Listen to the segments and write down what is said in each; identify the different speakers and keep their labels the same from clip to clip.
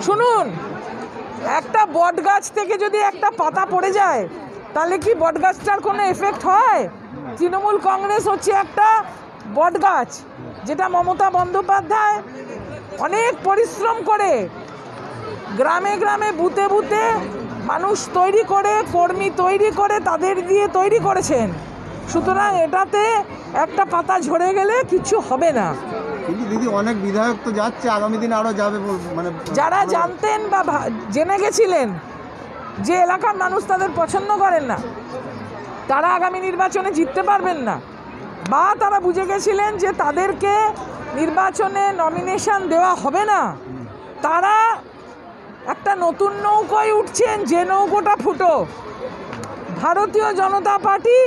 Speaker 1: শুনুন, একটা বট গাছ থেকে যদি একটা পাতা পড়ে যায় তাহলে কি বট গাছটার কোনো এফেক্ট হয়? তৃণমূল কংগ্রেস হচ্ছে একটা বট গাছ, যেটা মমতা বন্দ্যোপাধ্যায় অনেক পরিশ্রম করে গ্রামে গ্রামে বুথে বুথে মানুষ তৈরি করে, কর্মী তৈরি করে, তাদের দিয়ে তৈরি করেছেন। সুতরাং এটাতে একটা পাতা ঝরে গেলে কিছু হবে না।
Speaker 2: কিন্তু দিদি, অনেক বিধায়ক তো যাচ্ছে, আগামী দিনে আরো যাবে, মানে
Speaker 1: যারা জানতেন বা জেনে গেছিলেন যে এলাকার মানুষ তাদের পছন্দ করেন না, তারা আগামী নির্বাচনে জিততে পারবেন না, বা তারা বুঝে গেছিলেন যে তাদেরকে নির্বাচনে নমিনেশন দেওয়া হবে না, তারা একটা নতুন নৌকোয় উঠছেন, যে নৌকোটা ফুটো। ভারতীয় জনতা পার্টি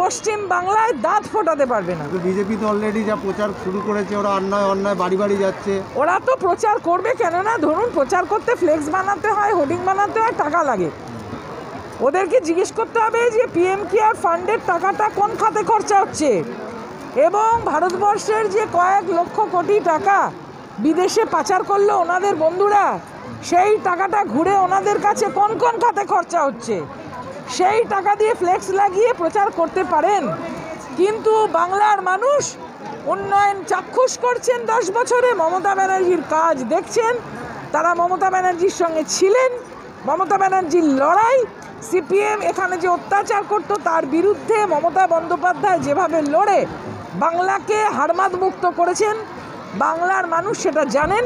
Speaker 1: পশ্চিম বাংলায় দাঁত ফোটাতে পারবে না।
Speaker 2: বিজেপি তো অলরেডি যা প্রচার শুরু করেছে, ওরা অন্যায় অন্যায় বাড়ি বাড়ি যাচ্ছে।
Speaker 1: ওরা তো প্রচার করবে, কেননা ধরুন প্রচার করতে ফ্লেক্স বানাতে হয়, হোর্ডিং বানাতে হয়, টাকা লাগে। ওদেরকে জিজ্ঞেস করতে হবে যে পিএম কেয়ার ফান্ডের টাকাটা কোন খাতে খরচা হচ্ছে, এবং ভারতবর্ষের যে কয়েক লক্ষ কোটি টাকা বিদেশে পাচার করলো ওনাদের বন্ধুরা, সেই টাকাটা ঘুরে ওনাদের কাছে কোন কোন খাতে খরচা হচ্ছে, সেই টাকা দিয়ে ফ্লেক্স লাগিয়ে প্রচার করতে পারেন। কিন্তু বাংলার মানুষ উন্নয়ন চাক্ষুষ করছেন 10 বছরে, মমতা ব্যানার্জির কাজ দেখছেন, তারা মমতা ব্যানার্জির সঙ্গে ছিলেন। মমতা ব্যানার্জির লড়াই, সিপিএম এখানে যে অত্যাচার করত তার বিরুদ্ধে মমতা বন্দ্যোপাধ্যায় যেভাবে লড়ে বাংলাকে হারমাদ মুক্ত করেছেন, বাংলার মানুষ সেটা জানেন।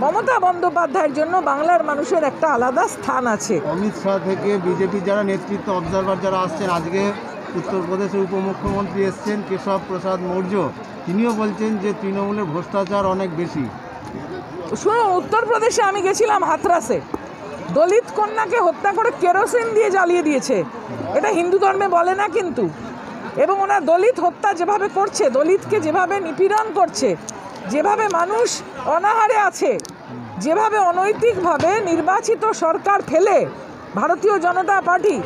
Speaker 1: মমতা বন্দ্যোপাধ্যায়ের জন্য বাংলার মানুষের একটা আলাদা স্থান আছে।
Speaker 2: অমিত শাহ থেকে বিজেপি যারা নেতৃত্ব, অবজারভার যারা আসছেন, আজকে উত্তরপ্রদেশের উপমুখ্যমন্ত্রী এসছেন কেশব প্রসাদ মৌর্য, তিনিও বলছেন যে তৃণমূলের ভ্রষ্টাচার অনেক বেশি।
Speaker 1: শুনুন, উত্তরপ্রদেশে আমি গেছিলাম হাথরাসে, দলিত কন্যাকে হত্যা করে কেরোসিন দিয়ে জ্বালিয়ে দিয়েছে। এটা হিন্দু ধর্মে বলে না কিন্তু। এবং ওনার দলিত হত্যা যেভাবে করছে, দলিতকে যেভাবে নিপীড়ন করছে, যেভাবে মানুষ অনাহারে আছে, যেভাবে অনৈতিকভাবে নির্বাচিত সরকার ফেলে ভারতীয় জনতা পার্টি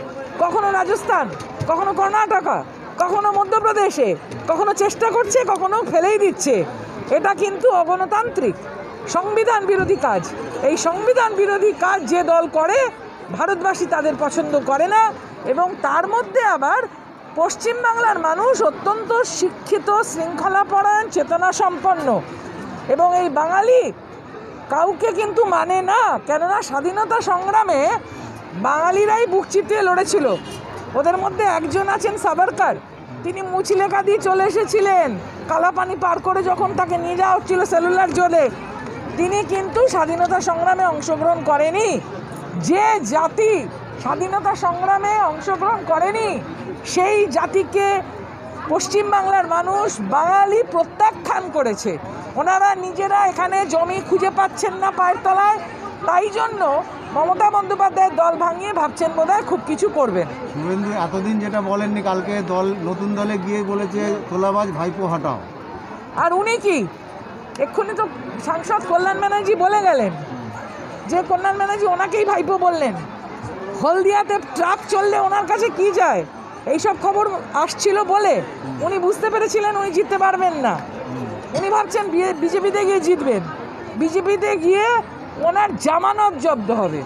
Speaker 1: কখনো রাজস্থান, কখনো কর্ণাটকা, কখনো মধ্যপ্রদেশে, কখনো চেষ্টা করছে, কখনো ফেলেই দিচ্ছে, এটা কিন্তু অগণতান্ত্রিক, সংবিধান বিরোধী কাজ। এই সংবিধান বিরোধী কাজ যে দল করে, ভারতবাসী তাদের পছন্দ করে না। এবং তার মধ্যে আবার পশ্চিমবাংলার মানুষ অত্যন্ত শিক্ষিত, শৃঙ্খলাপরায়ণ, চেতনা সম্পন্ন, এবং এই বাঙালি কাউকে কিন্তু মানে না। কেননা স্বাধীনতা সংগ্রামে বাঙালিরাই বুক চিতিয়ে লড়েছিল। ওদের মধ্যে একজন আছেন সাভারকার, তিনি মুচলেখা দিয়ে চলে এসেছিলেন কালাপানি পার করে, যখন তাকে নিয়ে যাওয়া হচ্ছিল সেলুলার জেলে। তিনি কিন্তু স্বাধীনতা সংগ্রামে অংশগ্রহণ করেনি। যে জাতি স্বাধীনতা সংগ্রামে অংশগ্রহণ করেনি, সেই জাতিকে পশ্চিমবাংলার মানুষ, বাঙালি প্রত্যাখ্যান করেছে। ওনারা নিজেরা এখানে জমি খুঁজে পাচ্ছেন না পায়ের তলায়, তাই জন্য মমতা বন্দ্যোপাধ্যায়ের দল ভাঙিয়ে ভাবছেন বোধহয় খুব কিছু করবেন।
Speaker 2: শুভেন্দু এতদিন যেটা বলেননি, কালকে নতুন দলে গিয়ে বলেছে তোলাবাজ ভাইপো হটাও।
Speaker 1: আর উনি কি, এক্ষুনি তো সাংসদ কল্যাণ ব্যানার্জি বলে গেলেন যে কল্যাণ ব্যানার্জি ওনাকেই ভাইপো বললেন। হলদিয়াতে ট্রাক চললে ওনার কাছে কি যায়, এইসব খবর আসছিল বলে উনি বুঝতে পেরেছিলেন উনি জিততে পারবেন না। উনি ভাবছেন বিজেপিতে গিয়ে জিতবেন, বিজেপিতে গিয়ে ওনার জামানত জব্দ হবে।